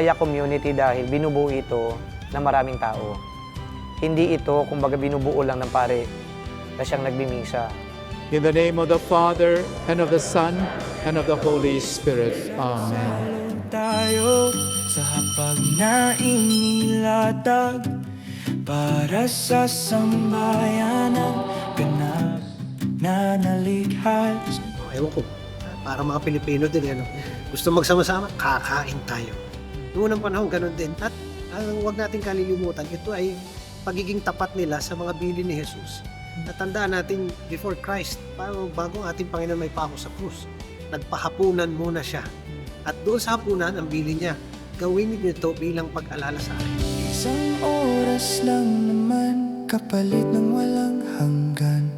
kaya community dahil binubuo ito ng maraming tao. Hindi ito, kumbaga, binubuo lang ng pare na siyang nagbimisa. In the name of the Father, and of the Son, and of the Holy Spirit. Amen. Tayo sa hapag na inilatag para sa sambayanan, ganap na nalikhas. Ewan ko, para mga Pilipino din, ano, gusto magsama-sama, kakain tayo. Noong unang panahon, ganun din. At huwag natin kalilimutan, ito ay pagiging tapat nila sa mga bilin ni Jesus. Natandaan natin before Christ, bago ang ating Panginoon may pako sa krus, nagpahapunan muna siya. At doon sa hapunan, ang bilin niya, gawin niyo ito bilang pag-alala sa akin. Isang oras lang naman, kapalit ng walang hanggan.